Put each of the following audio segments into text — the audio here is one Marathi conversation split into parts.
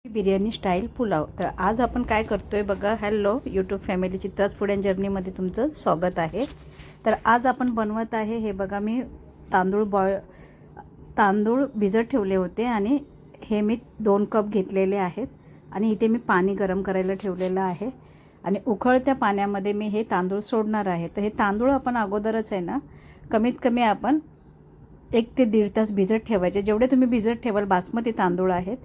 बिर्याणी स्टाईल पुलाव. तर आज आपण काय करतोय बघा. Hello YouTube family, Chitra's food and जर्नीमध्ये तुमचं स्वागत आहे. तर आज आपण बनवत आहे हे बघा, मी तांदूळ भिजत ठेवले होते आणि हे मी 2 कप घेतलेले आहेत आणि इथे मी पाणी गरम करायला ठेवलेलं आहे आणि उकळत्या पाण्यामध्ये मी हे तांदूळ सोडणार आहे. तर हे तांदूळ आपण अगोदरच आहे ना, कमीत कमी आपण 1 ते 1.5 तास भिजत ठेवायचे. जेवढे तुम्ही भिजत ठेवाल, बासमती तांदूळ आहेत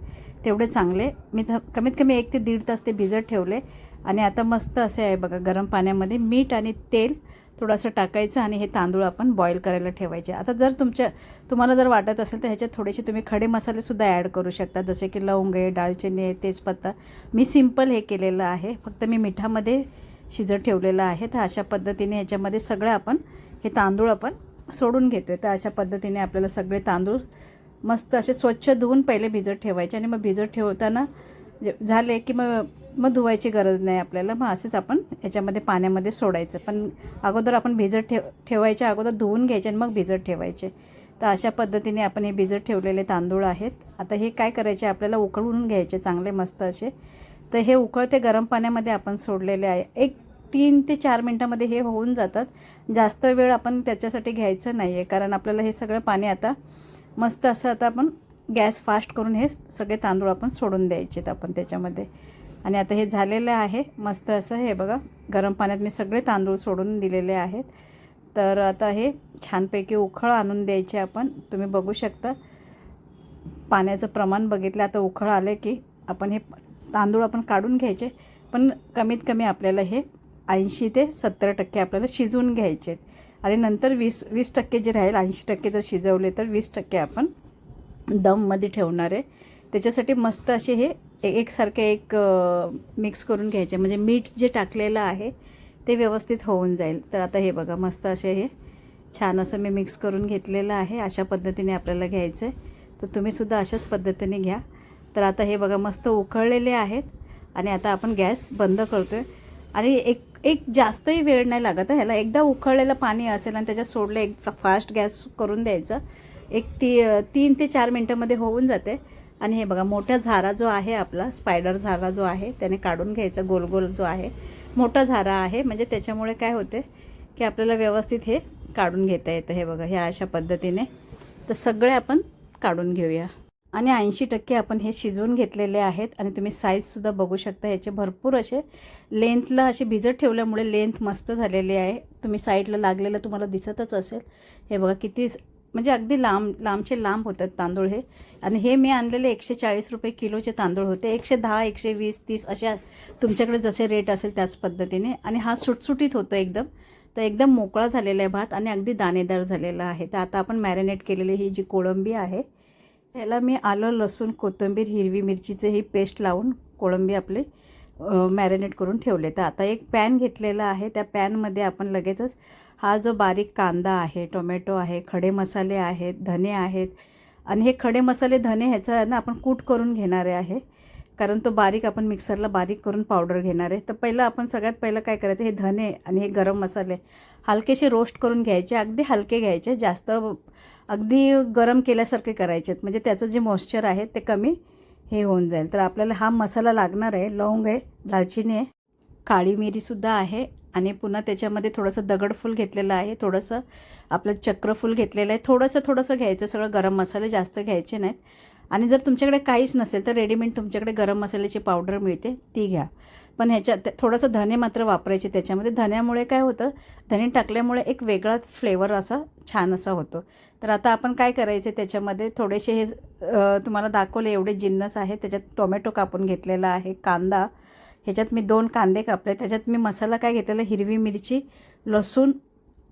तेवढे चांगले. मी कमीत कमी 1 ते 1.5 तास ते भिजत ठेवले आणि आता मस्त असे आहे बघा, गरम पाण्यामध्ये मीठ आणि तेल थोडंसं टाकायचं आणि हे तांदूळ आपण बॉईल करायला ठेवायचे. आता जर तुम्हाला जर वाटत असेल तर ह्याच्यात थोडेसे तुम्ही खडे मसालेसुद्धा ॲड करू शकता, जसे की लवंग आहे, दालचिनी आहे, तेजपत्ता. मी सिंपल हे केलेलं आहे, फक्त मी मिठामध्ये शिजत ठेवलेलं आहे. तर अशा पद्धतीने ह्याच्यामध्ये सगळं आपण हे तांदूळ आपण सोडून घेतो आहे. तर अशा पद्धतीने आपल्याला सगळे तांदूळ मस्त असे स्वच्छ धुवून पहिले भिजत ठेवायचे आणि मग भिजत ठेवताना झाले की मग धुवायची गरज नाही आपल्याला. मग असेच आपण याच्यामध्ये पाण्यामध्ये सोडायचं. पण अगोदर आपण भिजत ठेवायच्या अगोदर धुवून घ्यायचे आणि मग भिजत ठेवायचे. तर अशा पद्धतीने आपण हे भिजत ठेवलेले तांदूळ आहेत. आता हे काय करायचे, आपल्याला उकळून घ्यायचे चांगले मस्त असे. तर हे उकळते गरम पाण्यामध्ये आपण सोडलेले आहे. 3 ते 4 मिनटामध्ये हे होऊन जातात. जास्त वेळ आपण त्याच्यासाठी घ्यायचं नाही आहे, कारण आपल्याला हे सगळं पाणी आता मस्त असं, आता आपण गॅस फास्ट करून हे सगळे तांदूळ आपण सोडून द्यायचे आपण त्याच्यामध्ये. आणि आता हे झालेलं आहे मस्त असं. हे बघा, गरम पाण्यात मी सगळे तांदूळ सोडून दिलेले आहेत. तर आता हे छानपैकी उकळ आणून द्यायचे आपण. तुम्ही बघू शकता पाण्याचं प्रमाण बघितलं. आता उकळ आले की आपण हे तांदूळ आपण काढून घ्यायचे. पण कमीत कमी आपल्याला हे 80 ते 70% आपल्याला शिजवून घ्यायचे आणि नंतर 20% जे राहील, 80% जर शिजवले तर 20% आपण दममध्ये ठेवणार आहे. त्याच्यासाठी मस्त असे हे एकसारखे मिक्स करून घ्यायचे, म्हणजे मीठ जे टाकलेलं आहे ते व्यवस्थित होऊन जाईल. तर आता हे बघा, मस्त असे हे छान असं मी मिक्स करून घेतलेलं आहे. अशा पद्धतीने आपल्याला घ्यायचं आहे. तर तुम्हीसुद्धा अशाच पद्धतीने घ्या. तर आता हे बघा मस्त उकळलेले आहेत आणि आता आपण गॅस बंद करतो आहे. आणि एक जास्तही वेळ नाही लागत ह्याला. एकदा उकळलेलं पाणी असेल आणि त्याच्यात सोडलं, एक फास्ट गॅस करून द्यायचा. 3 ते 4 मिनटामध्ये होऊन जाते. आणि हे बघा, मोठा झारा जो आहे आपला, स्पायडर झारा जो आहे त्याने काढून घ्यायचा. गोल गोल जो आहे मोठा झारा आहे, म्हणजे त्याच्यामुळे काय होते की आपल्याला व्यवस्थित हे काढून घेता येतं. हे बघा, ह्या अशा पद्धतीने तर सगळे आपण काढून घेऊया. आणि 80% आपण हे शिजवून घेतलेले आहेत. आणि तुम्ही साईजसुद्धा बघू शकता, याचे भरपूर असे लेंथला असे भिजत ठेवल्यामुळे लेंथ मस्त झालेली आहे. तुम्ही साईडला लागलेलं तुम्हाला दिसतच असेल. हे बघा किती, म्हणजे अगदी लांबचे लांब होतात तांदूळ हे. आणि हे मी आणलेले 140 रुपये किलोचे तांदूळ होते. 110, 120, 30 अशा तुमच्याकडे जसे रेट असेल त्याच पद्धतीने. आणि हा सुटसुटीत होतो एकदम. तर एकदम मोकळा झालेला आहे भात आणि अगदी दाणेदार झालेला आहे. तर आता आपण मॅरिनेट केलेली ही जी कोळंबी आहे, त्याला मी आलं, लसूण, कोथिंबीर, हिरवी मिरचीचे ही पेस्ट लावून कोळंबी आपले मॅरिनेट करून ठेवले. तर आता एक पॅन घेतलेला आहे. त्या पॅनमध्ये आपण लगेचच हा जो बारीक कांदा आहे, टोमॅटो आहे, खडे मसाले आहेत, धने आहेत. आणि हे खडे मसाले, धने ह्याचा ना आपण कूट करून घेणारे आहे, कारण तो बारीक आपण मिक्सरला बारीक करून पावडर घेणार आहे. तर सगळ्यात पहिलं काय करायचं, हे धने आणि हे गरम मसाले हलकेसे रोस्ट करून घ्यायचे. अगदी हलके घ्यायचे, जास्त अगदी गरम केल्यासारखे करायचे, म्हणजे त्याचं जे मॉइश्चर आहे ते कमी हे होऊन जाईल. तर आपल्याला हा मसाला लागणार आहे. लवंग आहे, दालचिनी आहे, काळी मिरीसुद्धा आहे आणि पुन्हा त्याच्यामध्ये थोडंसं दगडफूल घेतलेलं आहे, थोडंसं आपलं चक्रफूल घेतलेलं आहे. थोडंसं घ्यायचं सगळं. गरम मसाले जास्त घ्यायचे नाहीत. आणि जर तुमच्याकडे काहीच नसेल तर रेडीमेड तुमच्याकडे गरम मसाल्याची पावडर मिळते, ती घ्या. पण ह्याच्यात थोडंसं धने मात्र वापरायचे त्याच्यामध्ये. धन्यामुळे काय होतं, धने टाकल्यामुळे एक वेगळा फ्लेवर असा छान असा होतो. तर आता आपण काय करायचे, त्याच्यामध्ये थोडेसे हे तुम्हाला दाखवले एवढे जिन्नस आहे. त्याच्यात टोमॅटो कापून घेतलेला आहे, कांदा, ह्याच्यात मी 2 कांदे कापले. त्याच्यात मी मसाला काय घेतलेला, हिरवी मिरची, लसूण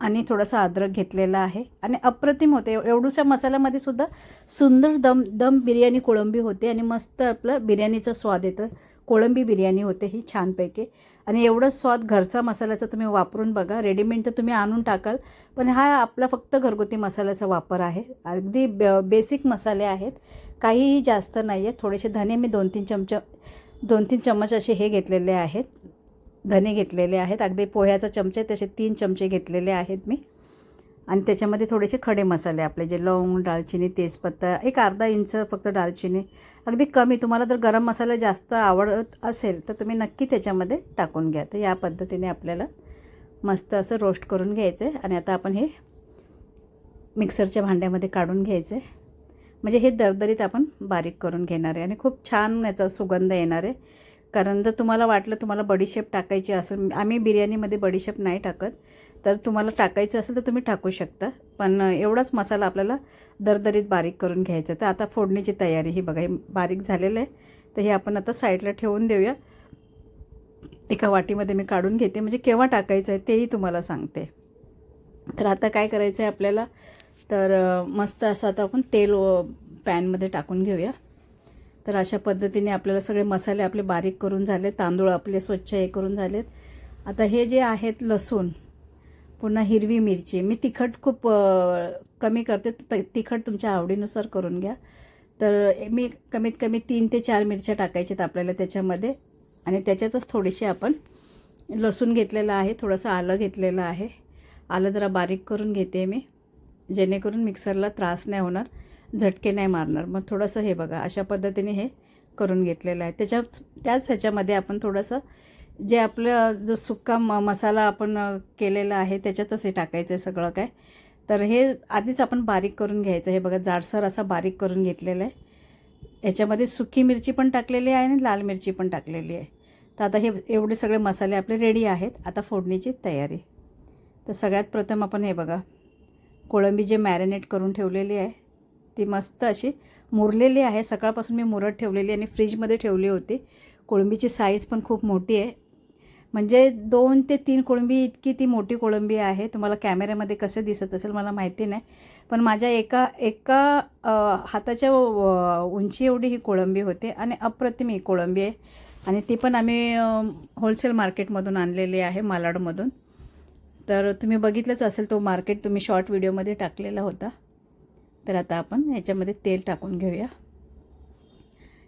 आणि थोडासा अद्रक घेतलेला आहे. आणि अप्रतिम होते. एवढूशा मसाल्यामध्ये सुद्धा सुंदर दम बिर्याणी कोळंबी होते आणि मस्त आपलं बिर्याणीचा स्वाद येतो. कोळंबी बिर्याणी होते ही छानपैकी. आणि एवढंच स्वाद घरचा मसाल्याचा तुम्ही वापरून बघा. रेडीमेड तर तुम्ही आणून टाकाल, पण हा आपला फक्त घरगुती मसाल्याचा वापर आहे. अगदी बेसिक मसाले आहेत, काहीही जास्त नाही आहे. थोडेसे धने मी 2-3 चम्मच असे हे घेतलेले आहेत, धने घेतलेले आहेत. अगदी पोह्याचा चमचे तसे 3 चमचे घेतलेले आहेत मी. आणि त्याच्यामध्ये थोडेसे खडे मसाले आपले जे लवंग, दालचिनी, तेजपत्ता, एक अर्धा इंच फक्त दालचिनी, अगदी कमी. तुम्हाला जर गरम मसाला जास्त आवडत असेल तर तुम्ही नक्की त्याच्यामध्ये टाकून घ्या. तर या पद्धतीने आपल्याला मस्त असं रोस्ट करून घ्यायचं आहे. आणि आता आपण हे मिक्सरच्या भांड्यामध्ये काढून घ्यायचं आहे. म्हणजे हे दरदरीत आपण बारीक करून घेणार आहे आणि खूप छान याचा सुगंध येणार आहे. कारण जर तुम्हाला वाटलं तुम्हाला बडीशेप टाकायची असेल, आम्ही बिर्याणीमध्ये बडीशेप नाही टाकत, तर तुम्हाला टाकायचं असेल तर तुम्ही टाकू शकता. पण एवढाच मसाला आपल्याला दरदरीत बारीक करून घ्यायचा. तर आता फोडणीची तयारी ही बघा, हे बारीक झालेलं आहे. तर हे आपण आता साईडला ठेवून देऊया. एका वाटीमध्ये मी काढून घेते, म्हणजे केव्हा टाकायचं आहे तेही तुम्हाला सांगते. तर आता काय करायचं आहे आपल्याला, तर मस्त असं आता आपण तेल पॅनमध्ये टाकून घेऊया. तर अशा पद्धतीने आपल्याला सगळे मसाले आपले बारीक करून झाले, तांदूळ आपले स्वच्छ हे करून झालेत. आता हे जे आहेत लसूण, पुन्हा हिरवी मिरची, मी तिखट खूप कमी करते, तिखट तुमच्या आवडीनुसार करून घ्या. तर मी कमीत कमी 3 ते 4 मिरच्या टाकायच्यात आपल्याला त्याच्यामध्ये. आणि त्याच्यातच थोडीशी आपण लसूण घेतलेलं आहे, थोडंसं आलं घेतलेलं आहे. आलं जरा बारीक करून घेते मी, जेणेकरून मिक्सरला त्रास नाही होणार, झटके नाही मारणार. मग थोडंसं हे बघा अशा पद्धतीने हे करून घेतलेलं आहे. त्याच ह्याच्यामध्ये आपण थोडंसं जे आपलं जो सुक्का मसाला आपण केलेला आहे त्याच्यातच हे टाकायचं आहे सगळं काय. तर हे आधीच आपण बारीक करून घ्यायचं. हे बघा जाडसर असा बारीक करून घेतलेलं आहे. याच्यामध्ये सुकी मिरची पण टाकलेली आहे आणि लाल मिरची पण टाकलेली आहे. तर आता हे एवढे सगळे मसाले आपले रेडी आहेत. आता फोडणीची तयारी. तर सगळ्यात प्रथम आपण हे बघा कोळंबी जे मॅरिनेट करून ठेवलेली आहे ती मस्त अशी मुरलेली आहे. सकाळपासून मी मुरत ठेवलेली आणि फ्रीजमध्ये ठेवली होती. कोळंबीची साईज पण खूप मोठी आहे, म्हणजे 2 ते 3 कोळंबी इतकी ती मोठी कोळंबी आहे. तुम्हाला कॅमेऱ्यामध्ये कसं दिसत असेल मला माहिती नाही, पण माझ्या एका हाताच्या उंची एवढी ही कोळंबी होते आणि अप्रतिम ही कोळंबी आहे. आणि ती पण आम्ही होलसेल मार्केटमधून आणलेली आहे, मालाडमधून. तर तुम्ही बघितलंच असेल, तो मार्केट तुम्ही शॉर्ट व्हिडिओमध्ये टाकलेला होता. तर आता आपण याच्यामध्ये तेल टाकून घेऊया.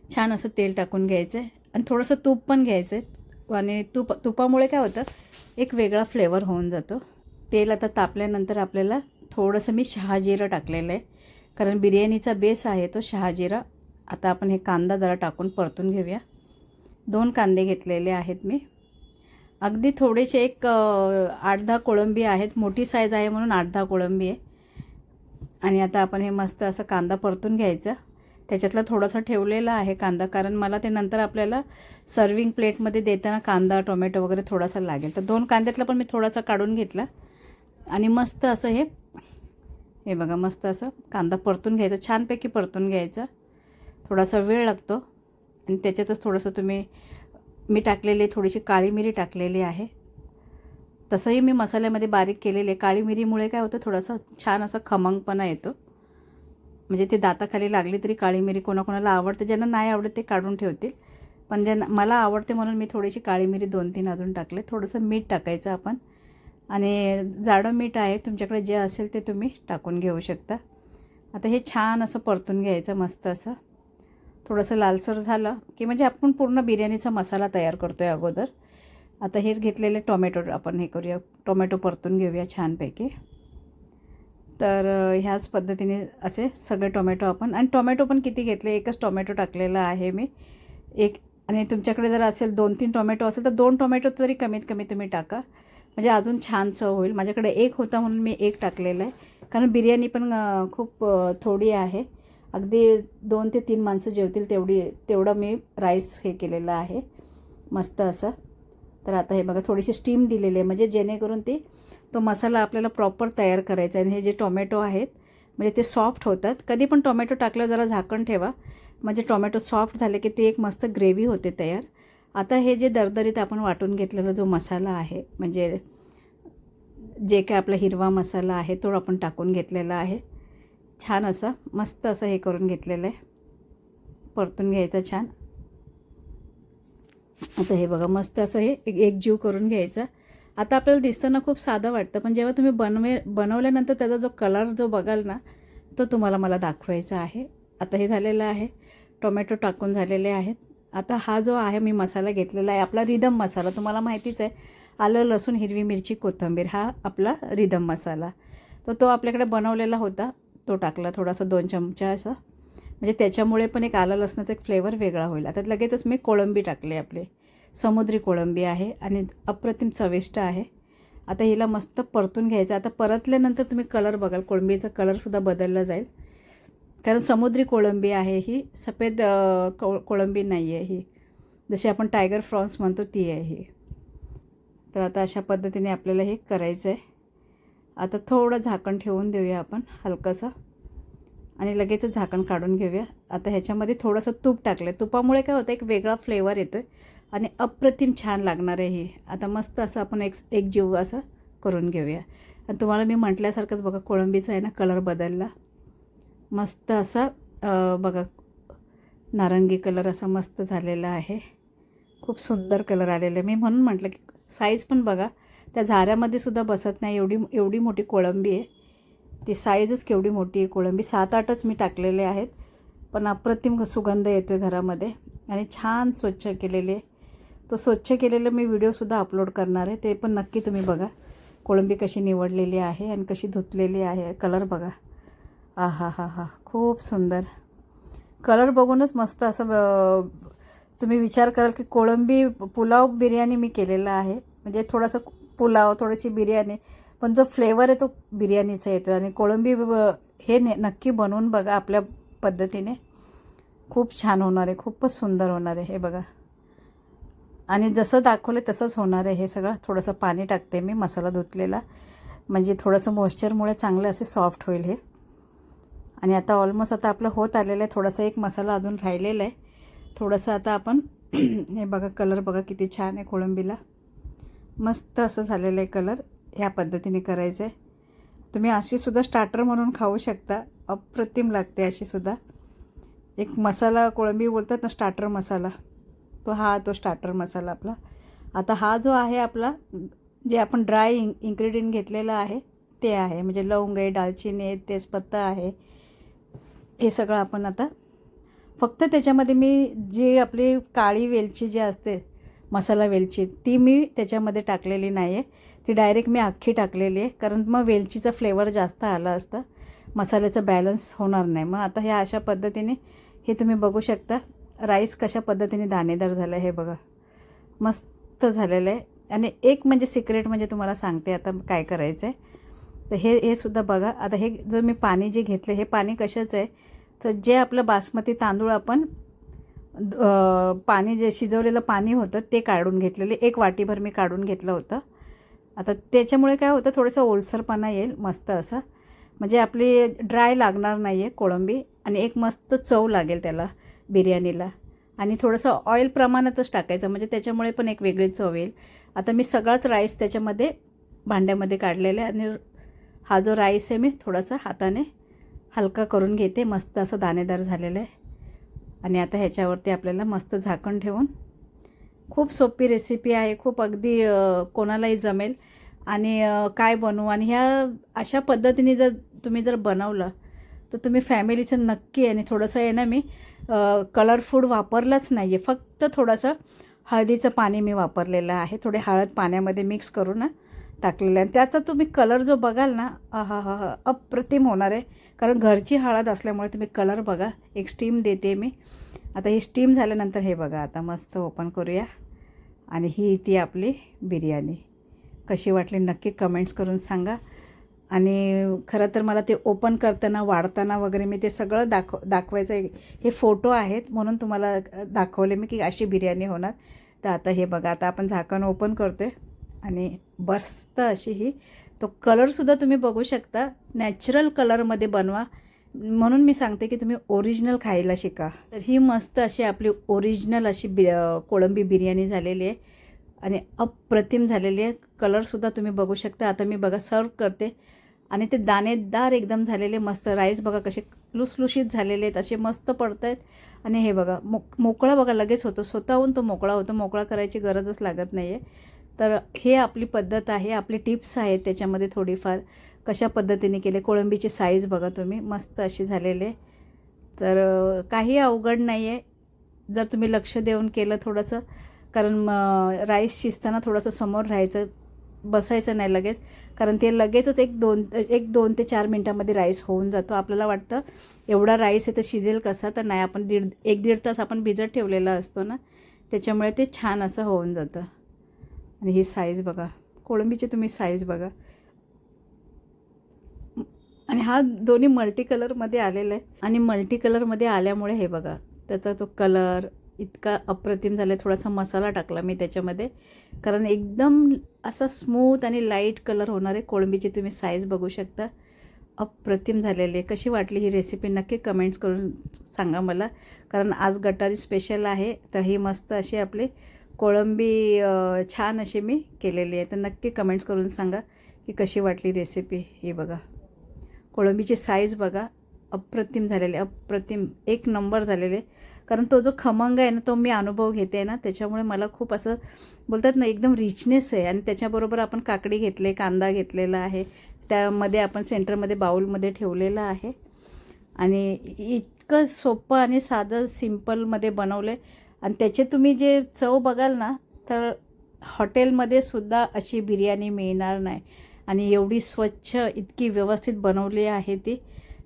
छान असं तेल टाकून घ्यायचं आहे आणि थोडंसं तूप पण घ्यायचं आहे. आणि तुपामुळे काय होतं, एक वेगळा फ्लेवर होऊन जातो. तेल आता तापल्यानंतर आपल्याला थोडंसं मी शहाजिरं टाकलेलं आहे, कारण बिर्याणीचा बेस आहे तो शहाजिरा. आता आपण हे कांदा जरा टाकून परतून घेऊया. 2 कांदे घेतलेले आहेत मी, अगदी थोडेसे, एक 8-10 कोळंबी आहेत. मोठी साईज आहे म्हणून 8-10 कोळंबी आहे. आणि आता आपण हे मस्त असं कांदा परतून घ्यायचा. त्याच्यातला थोडासा ठेवलेला आहे कांदा, कारण मला ते नंतर आपल्याला सर्विंग प्लेटमध्ये देताना कांदा टोमॅटो वगैरे थोडासा लागेल. तर 2 कांद्यातला पण मी थोडासा काढून घेतला. आणि मस्त असं हे बघा मस्त असं कांदा परतून घ्यायचा, छानपैकी परतून घ्यायचा. थोडासा वेळ लागतो. आणि त्याच्यातच थोडंसं मी टाकलेली थोडीशी काळी मिरी टाकलेली आहे. तसंही मी मसाल्यामध्ये बारीक केलेले. काळी मिरीमुळे काय होतं, थोडंसं छान असं खमंगपणा येतो. म्हणजे ते दाताखाली लागली तरी काळी मिरी कोणाकोणाला आवडते, ज्यांना नाही आवडत ते काढून ठेवतील, पण ज्यांना मला आवडते म्हणून मी थोडीशी काळी मिरी 2-3 अजून टाकले. थोडंसं मीठ टाकायचं आपण, आणि जाडं मीठ आहे तुमच्याकडे जे असेल ते तुम्ही टाकून घेऊ शकता. आता हे छान असं परतून घ्यायचं मस्त असं. थोडंसं लालसर झालं की म्हणजे आपण पूर्ण बिर्याणीचा मसाला तयार करतो आहे अगोदर. आता हे घेतलेले टोमॅटो आपण हे करूया, टोमॅटो परतून घेऊया छानपैकी. तर ह्याच पद्धतीने असे सगळे टोमॅटो आपण, आणि टोमॅटो पण किती घेतले, एकच टोमॅटो टाकलेला आहे मी एक. आणि तुमच्याकडे जर असेल 2-3 टोमॅटो असेल तर 2 टोमॅटो तरी कमीत कमी तुम्ही टाका, म्हणजे अजून छान चव होईल. माझ्याकडे 1 होता म्हणून मी 1 टाकलेला आहे, कारण बिर्याणी पण खूप थोडी आहे. अगदी 2 ते 3 माणसं जेवतील तेवढं मी राईस हे केलेलं आहे मस्त असं. तर आता हे बघा थोडीशी स्टीम दिलेली आहे, म्हणजे जेणेकरून तो मसाला आपल्याला प्रॉपर तयार करायचा आहे. आणि हे जे टोमॅटो आहेत म्हणजे ते सॉफ्ट होतात. कधी पण टोमॅटो टाकलं जरा झाकण ठेवा, म्हणजे टोमॅटो सॉफ्ट झाले की ती एक मस्त ग्रेव्ही होते तयार. आता हे जे दरदरीत आपण वाटून घेतलेला जो मसाला आहे, म्हणजे जे काय आपला हिरवा मसाला आहे तो आपण टाकून घेतलेला आहे. छान असं मस्त असं हे करून घेतलेलं आहे, परतून घ्यायचं छान. आता हे बघा मस्त असं हे एकजीव करून घ्यायचं. आता आपल्याला दिसताना खूप साधं वाटतं, पण जेव्हा तुम्ही बनवल्यानंतर त्याचा जो कलर जो बघाल ना, तो तुम्हाला मला दाखवायचा आहे. आता हे झालेलं आहे, टोमॅटो टाकून झालेले आहेत. आता हा जो आहे मी मसाला घेतलेला आहे आपला रिदम मसाला, तुम्हाला माहितीच आहे, आलं लसूण हिरवी मिरची कोथिंबीर, हा आपला रिदम मसाला. तो आपल्याकडे बनवलेला होता, तो टाकला थोडासा 2 चमचा असं, म्हणजे त्याच्यामुळे पण एक आलं लसणाचा एक फ्लेवर वेगळा होईल. आता लगेचच मी कोळंबी टाकले, आपले समुद्री कोळंबी आहे आणि अप्रतिम चविष्ट आहे. आता हिला मस्त परतून घ्यायचं. आता परतल्यानंतर तुम्ही कलर बघाल, कोळंबीचा कलरसुद्धा बदलला जाईल, कारण समुद्री कोळंबी आहे ही, सफेद कोळंबी नाही आहे ही, जशी आपण टायगर फ्रॉन्स म्हणतो ती आहे ही. तर आता अशा पद्धतीने आपल्याला हे करायचं आहे. आता थोडं झाकण ठेवून देऊया आपण हलकंसं आणि लगेचच झाकण काढून घेऊया. आता ह्याच्यामध्ये थोडंसं तूप टाकलं आहे. तुपामुळे काय होतं, एक वेगळा फ्लेवर येतो आहे आणि अप्रतिम छान लागणार आहे हे. आता मस्त असं आपण एक जीव असं करून घेऊया. आणि तुम्हाला मी म्हटल्यासारखंच बघा, कोळंबीचा आहे ना कलर बदलला, मस्त असा बघा नारंगी कलर असा मस्त झालेला आहे. खूप सुंदर कलर आलेला आहे. मी म्हणून म्हटलं की साईज पण बघा, त्या झाऱ्यामध्ये सुद्धा बसत नाही, एवढी मोठी कोळंबी आहे. ती साईजच केवढी मोठी आहे कोळंबी. 7-8च मी टाकलेले आहेत, पण अप्रतिम सुगंध येतो आहे घरामध्ये आणि छान स्वच्छ केलेले. तो स्वच्छ केलेलं मी व्हिडिओसुद्धा अपलोड करणार आहे, ते पण नक्की तुम्ही बघा. कोळंबी कशी निवडलेली आहे आणि कशी धुतलेली आहे. कलर बघा, हा, खूप सुंदर कलर बघूनच मस्त असं तुम्ही विचार कराल की कोळंबी पुलाव बिर्याणी मी केलेला आहे, म्हणजे थोडासा पुलाव थोडीशी बिर्याणी, पण जो फ्लेवर आहे तो बिर्याणीचा येतो. आणि कोळंबी हे नक्की बनवून बघा आपल्या पद्धतीने, खूप छान होणार आहे, खूपच सुंदर होणार आहे हे बघा. आणि जसं दाखवलं तसंच होणार आहे हे सगळं. थोडंसं पाणी टाकते मी मसाला धुतलेला, म्हणजे थोडंसं मॉइश्चरमुळे चांगलं असे सॉफ्ट होईल हे. आणि आता ऑलमोस्ट आता आपलं होत आलेलं आहे. थोडासा एक मसाला अजून राहिलेला आहे थोडंसं. आता आपण हे बघा, कलर बघा किती छान आहे कोळंबीला, मस्त असं झालेलं आहे कलर. ह्या पद्धतीने करायचं आहे. तुम्ही अशीसुद्धा स्टार्टर म्हणून खाऊ शकता, अप्रतिम लागते अशीसुद्धा. एक मसाला कोळंबी बोलतात ना, स्टार्टर मसाला, तो स्टार्टर मसाला आपला. आता हा जो आहे आपला, जे आपण ड्राय इन्ग्रेडियंट घेतलेला आहे ते आहे, म्हणजे लवंग आहे, दालचिनी आहे, तेजपत्ता आहे, हे सगळं आपण आता फक्त त्याच्यामध्ये मी जी आपली काळी वेलची जी असते, मसाला वेलची, ती मी त्याच्यामध्ये टाकलेली नाही आहे, ती डायरेक्ट मी अख्खी टाकलेली आहे, कारण मग वेलचीचा फ्लेवर जास्त आला असता, मसाल्याचा बॅलन्स होणार नाही. मग आता ह्या अशा पद्धतीने हे तुम्ही बघू शकता. राईस कशा पद्धतीने दाणेदार झालं हे बघा, मस्त झालेलं आहे. आणि एक म्हणजे सिक्रेट म्हणजे तुम्हाला सांगते आता काय करायचं आहे. तर हे सुद्धा बघा. आता हे जो मी पाणी जे घेतलं, हे पाणी कशाचं आहे, तर जे आपलं बासमती तांदूळ आपण पाणी जे शिजवलेलं पाणी होतं ते काढून घेतलेले, 1 वाटीभर मी काढून घेतलं होतं. आता त्याच्यामुळे काय होतं, थोडंसं ओलसरपणा येईल मस्त असं, म्हणजे आपली ड्राय लागणार नाही आहे कोळंबी आणि एक मस्त चव लागेल त्याला बिर्याणीला. आणि थोडंसं ऑइल प्रमाणातच टाकायचं, म्हणजे त्याच्यामुळे पण एक वेगळी चव येईल. आता मी सगळाच राईस त्याच्यामध्ये भांड्यामध्ये काढलेला आहे आणि हा जो राईस आहे मी थोडासा हाताने हलका करून घेते, मस्त असं दाणेदार झालेलं आहे. आणि आता ह्याच्यावरती आपल्याला मस्त झाकण ठेवून, खूप सोपी रेसिपी आहे, खूप अगदी कोणालाही जमेल. आणि काय बनवू, आणि ह्या अशा पद्धतीने जर तुम्ही बनवलं तर तुम्ही फॅमिलीचं नक्की. आणि थोडंसं आहे ना, मी कलर फूड वापरलंच नाही आहे, फक्त थोडंसं हळदीचं पाणी मी वापरलेलं आहे, थोडे हळद पाण्यामध्ये मिक्स करून टाकलेलं आहे. त्याचा तुम्ही कलर जो बघाल ना, अप्रतिम होणार आहे, कारण घरची हळद असल्यामुळे. तुम्ही कलर बघा. एक स्टीम देते मी. आता ही स्टीम झाल्यानंतर हे बघा, आता मस्त ओपन करूया. आणि ही ती आपली बिर्याणी कशी वाटली नक्की कमेंट्स करून सांगा. आणि खरं तर मला ते ओपन करताना, वाढताना वगैरे मी ते सगळं दाखवायचं आहे. हे फोटो आहेत म्हणून तुम्हाला दाखवले मी की अशी बिर्याणी होणार. तर आता हे बघा, आता आपण झाकण ओपन करतो आहे आणि मस्त अशी ही, तो कलरसुद्धा तुम्ही बघू शकता, नॅचरल कलरमध्ये बनवा. म्हणून मी सांगते की तुम्ही ओरिजिनल खायला शिका. तर ही मस्त अशी आपली ओरिजिनल अशी कोळंबी बिर्याणी झालेली आहे आणि अप्रतिम झालेली आहे. कलरसुद्धा तुम्ही बघू शकता. आता मी बघा सर्व करते आणि ते दाणेदार एकदम झालेले, मस्त राईस बघा कसे लुसलुशीत झालेले आहेत, असे मस्त पडत आहेत. आणि हे बघा मोकळा बघा लगेच होतो, स्वतःहून तो मोकळा होतो, मोकळा करायची गरजच लागत नाही आहे. तर हे आपली पद्धत आहे, आपली टिप्स आहेत त्याच्यामध्ये थोडीफार, कशा पद्धतीने केले. कोळंबीची साईज बघा तुम्ही, मस्त अशी झालेले. तर काही अवघड नाही आहे जर तुम्ही लक्ष देऊन केलं थोडंसं, कारण राईस शिजताना थोडंसं समोर राहायचं, बसायचं नाही लगेच, कारण ते लगेचच एक दोन ते 4 मिनटामध्ये राईस होऊन जातो. आपल्याला वाटतं एवढा राईस आहे तर शिजेल कसा, तर नाही, आपण 1-1.5 तास आपण भिजत ठेवलेला असतो ना, त्याच्यामुळे ते छान असं होऊन जातं. आणि ही साईज बघा, कोळंबीची तुम्ही साईज बघा. आणि हा दोन्ही मल्टी कलरमध्ये आलेला आहे आणि मल्टी कलरमध्ये आल्यामुळे हे बघा त्याचा तो कलर इतका अप्रतिम झाला आहे. थोडासा मसाला टाकला मी त्याच्यामध्ये, कारण एकदम असा स्मूथ आणि लाईट कलर होणार आहे. कोळंबीची तुम्ही साईज बघू शकता, अप्रतिम झालेली आहे. कशी वाटली ही रेसिपी नक्की कमेंट्स करून सांगा मला, कारण आज गटारी स्पेशल आहे. तर ही मस्त अशी आपली कोळंबी छान अशी मी केलेली आहे. तर नक्की कमेंट्स करून सांगा की कशी वाटली रेसिपी. ही बघा कोळंबीची साईज बघा, अप्रतिम झालेली, अप्रतिम एक नंबर झालेले. कारण तो जो खमंग आहे ना, तो मी अनुभव घेते ना, त्याच्यामुळे मला खूप असं बोलतात ना, एकदम रिचनेस आहे. आणि त्याच्याबरोबर आपण काकडी घेतले, कांदा घेतलेला आहे, त्यामध्ये आपण सेंटरमध्ये बाउलमध्ये ठेवलेलं आहे. आणि इतकं सोपं आणि साधं सिम्पलमध्ये बनवलं आहे. आणि त्याचे तुम्ही जे चव बघाल ना, तर हॉटेलमध्ये सुद्धा अशी बिर्याणी मिळणार नाही. आणि एवढी स्वच्छ, इतकी व्यवस्थित बनवली आहे ती.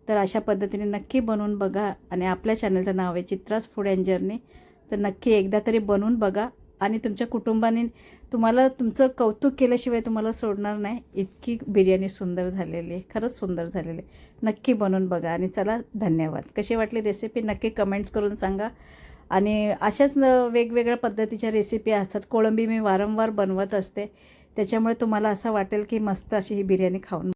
तर अशा पद्धतीने नक्की बनवून बघा. आणि आपल्या चॅनलचं नाव आहे चित्राज फूड अँड जर्नी. तर नक्की एकदा तरी बनवून बघा आणि तुमच्या कुटुंबाने तुम्हाला तुमचं कौतुक केल्याशिवाय तुम्हाला सोडणार नाही. इतकी बिर्याणी सुंदर झालेली आहे, खरंच सुंदर झालेली आहे. नक्की बनवून बघा. आणि चला, धन्यवाद. कशी वाटली रेसिपी नक्की कमेंट्स करून सांगा. आणि अशाच वेगवेगळ्या पद्धतीच्या रेसिपी असतात. कोळंबी मी वारंवार बनवत असते, त्याच्यामुळे तुम्हाला असं वाटेल की मस्त अशी ही बिर्याणी खाऊन